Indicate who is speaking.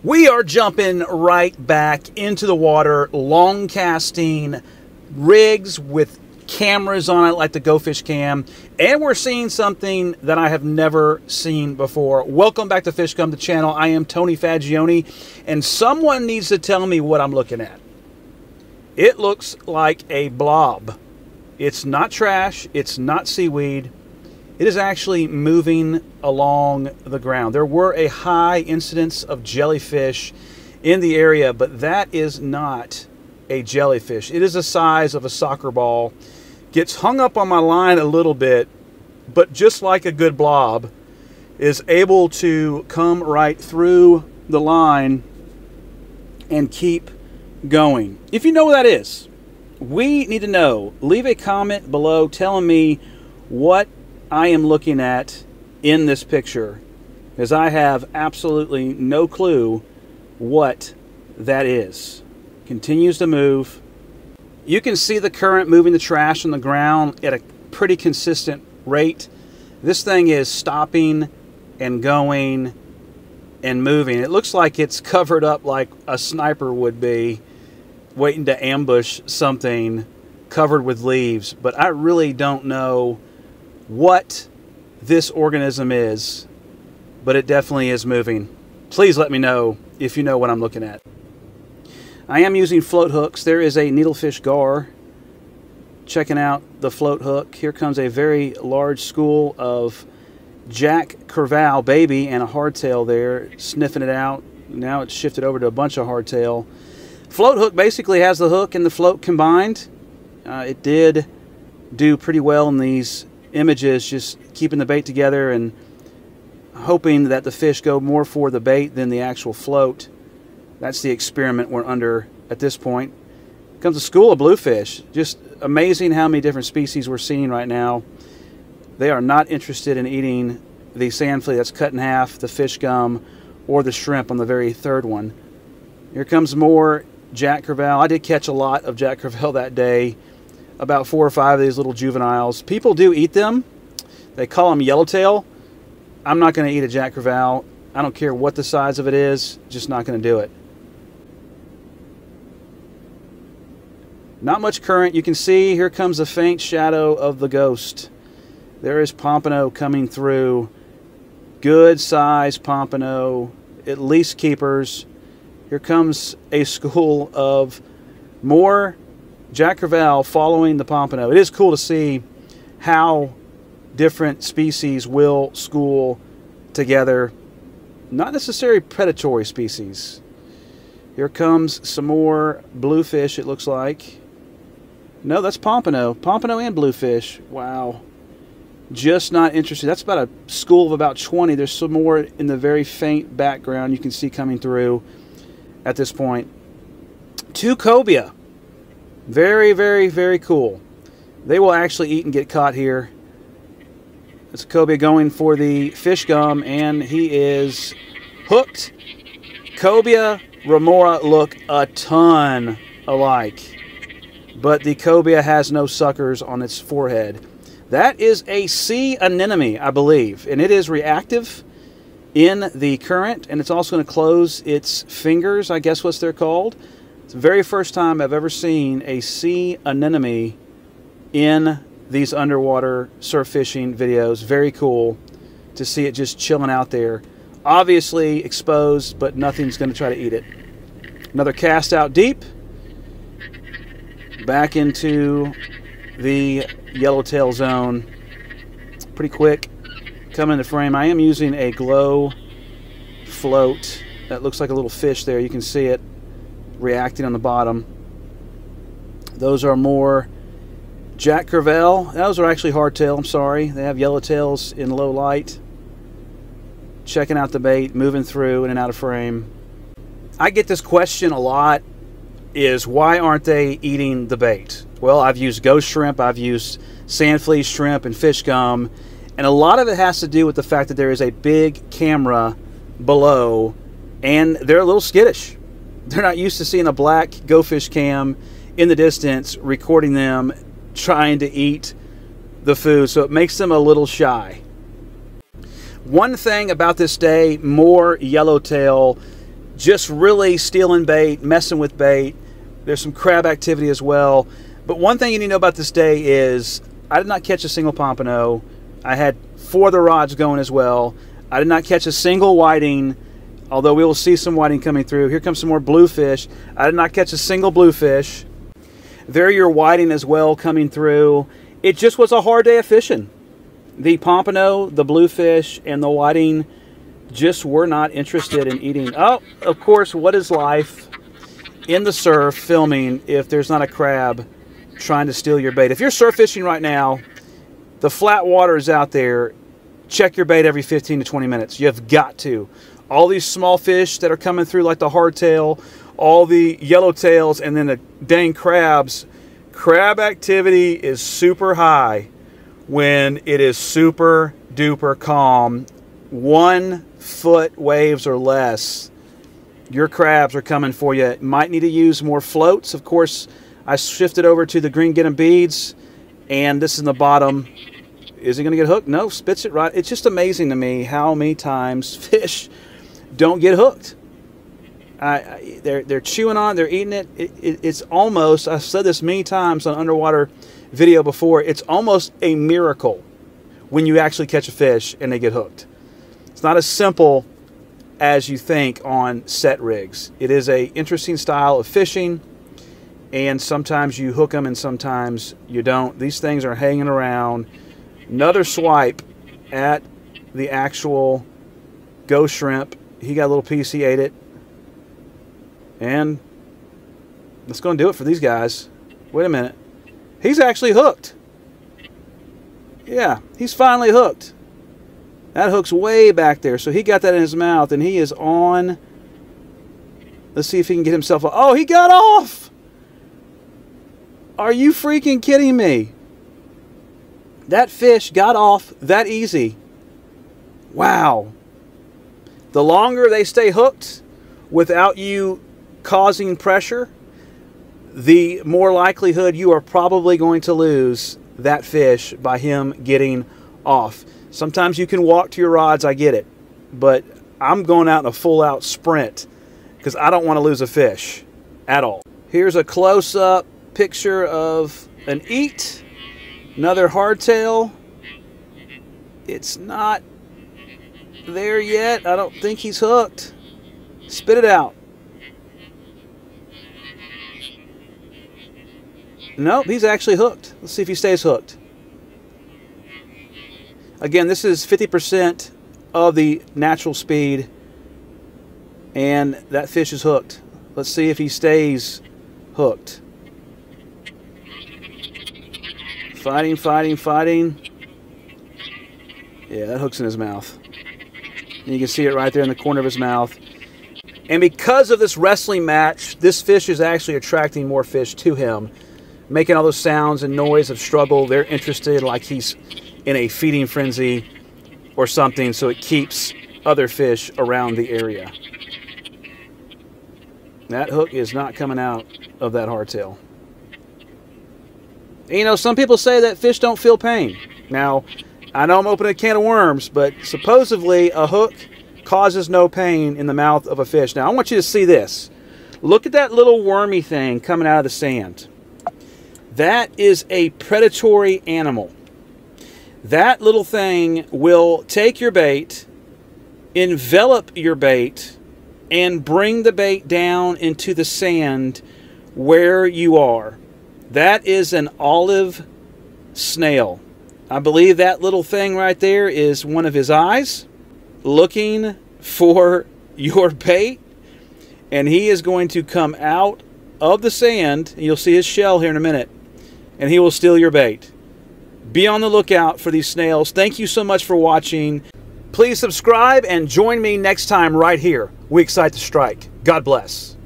Speaker 1: We are jumping right back into the water, long casting rigs with cameras on it like the Go Fish Cam, and we're seeing something that I have never seen before. Welcome back to Fish Come, the channel. I am Tony Fagioni, and someone needs to tell me what I'm looking at. It looks like a blob. It's not trash, it's not seaweed. It is actually moving along the ground. There were a high incidence of jellyfish in the area, but that is not a jellyfish. It is the size of a soccer ball. Gets hung up on my line a little bit, but just like a good blob, is able to come right through the line and keep going. If you know what that is, we need to know. Leave a comment below telling me what I am looking at in this picture, because I have absolutely no clue what that is. Continues to move. You can see the current moving the trash on the ground at a pretty consistent rate. This thing is stopping and going and moving. It looks like it's covered up like a sniper would be, waiting to ambush something covered with leaves. But I really don't know what this organism is, but it definitely is moving. Please let me know if you know what I'm looking at. I am using float hooks. There is a needlefish gar. Checking out the float hook. Here comes a very large school of Jack Crevalle baby and a hardtail there, sniffing it out. Now it's shifted over to a bunch of hardtail. Float hook basically has the hook and the float combined. It did do pretty well in these images, just keeping the bait together and hoping that the fish go more for the bait than the actual float. That's the experiment we're under at this point. Comes a school of bluefish. Just amazing how many different species we're seeing right now. They are not interested in eating the sand flea that's cut in half, the fish gum, or the shrimp on the very third one. Here comes more Jack Crevalle. I did catch a lot of Jack Crevalle that day. About 4 or 5 of these little juveniles. People do eat them. They call them yellowtail. I'm not going to eat a Jack Crevalle. I don't care what the size of it is. Just not going to do it. Not much current. You can see here comes a faint shadow of the ghost. There is pompano coming through. Good size pompano. At least keepers. Here comes a school of more Jack Crevalle following the pompano. It is cool to see how different species will school together. Not necessarily predatory species. Here comes some more bluefish, it looks like. No, that's pompano. Pompano and bluefish. Wow. Just not interested. That's about a school of about 20. There's some more in the very faint background you can see coming through at this point. 2 cobia. Very, very, very cool. They will actually eat and get caught here. It's a cobia going for the fish gum, and he is hooked. Cobia, remora look a ton alike, but the cobia has no suckers on its forehead. That is a sea anemone, I believe, and it is reactive in the current, and it's also going to close its fingers, I guess what they're called. It's the very first time I've ever seen a sea anemone in these underwater surf fishing videos. Very cool to see it just chilling out there. Obviously exposed, but nothing's going to try to eat it. Another cast out deep. Back into the yellowtail zone. Pretty quick. Come into frame. I am using a glow float. That looks like a little fish there. You can see it reacting on the bottom. Those are more Jack Crevalle. Those are actually hardtail, I'm sorry. They have yellowtails in low light. Checking out the bait, moving through in and out of frame. I get this question a lot, is why aren't they eating the bait? Well, I've used ghost shrimp, I've used sand flea shrimp and fish gum, and a lot of it has to do with the fact that there is a big camera below, and they're a little skittish. They're not used to seeing a black Go Fish Cam in the distance recording them trying to eat the food, so it makes them a little shy. One thing about this day, more yellowtail. just really stealing bait, messing with bait. There's some crab activity as well. But one thing you need to know about this day is I did not catch a single pompano. I had 4 of the rods going as well. I did not catch a single whiting, although we will see some whiting coming through. Here comes some more bluefish. I did not catch a single bluefish. There are your whiting as well coming through. It just was a hard day of fishing. The pompano, the bluefish, and the whiting just were not interested in eating. Oh, of course, what is life in the surf filming if there's not a crab trying to steal your bait? If you're surf fishing right now, the flat water is out there. Check your bait every 15 to 20 minutes. You have got to. All these small fish that are coming through like the hardtail, all the yellowtails, and then the dang crabs. Crab activity is super high when it is super duper calm. 1 foot waves or less. Your crabs are coming for you. Might need to use more floats. Of course, I shifted over to the green get 'em beads, and this is in the bottom. Is it going to get hooked? No, spits it right. It's just amazing to me how many times fish don't get hooked. They're chewing on it, they're eating it. It's almost, I've said this many times on underwater video before, it's almost a miracle when you actually catch a fish and they get hooked. It's not as simple as you think on set rigs. It is an interesting style of fishing, and sometimes you hook them and sometimes you don't. These things are hanging around. Another swipe at the actual ghost shrimp. He got a little piece, he ate it. And that's going to do it for these guys. Wait a minute. He's actually hooked. Yeah, he's finally hooked. That hook's way back there. So he got that in his mouth, and he is on. Let's see if he can get himself. Oh, he got off! Are you freaking kidding me? That fish got off that easy. Wow. The longer they stay hooked without you causing pressure, the more likelihood you are probably going to lose that fish by him getting off. Sometimes you can walk to your rods, I get it, but I'm going out in a full-out sprint because I don't want to lose a fish at all. Here's a close-up picture of an eat, another hardtail. It's not there yet. I don't think he's hooked. Spit it out. Nope, he's actually hooked. Let's see if he stays hooked. Again, this is 50% of the natural speed, and that fish is hooked. Let's see if he stays hooked. Fighting, fighting, fighting. Yeah, that hook's in his mouth. And you can see it right there in the corner of his mouth. And because of this wrestling match, this fish is actually attracting more fish to him, making all those sounds and noise of struggle. They're interested, like he's in a feeding frenzy or something, so it keeps other fish around the area. That hook is not coming out of that hardtail. You know, some people say that fish don't feel pain. Now, I know I'm opening a can of worms, but supposedly a hook causes no pain in the mouth of a fish. Now, I want you to see this. Look at that little wormy thing coming out of the sand. That is a predatory animal. That little thing will take your bait, envelop your bait, and bring the bait down into the sand where you are. That is an olive snail. I believe that little thing right there is one of his eyes looking for your bait, and he is going to come out of the sand. You'll see his shell here in a minute, and he will steal your bait. Be on the lookout for these snails. Thank you so much for watching. Please subscribe and join me next time right here. We Excite the Strike. God bless.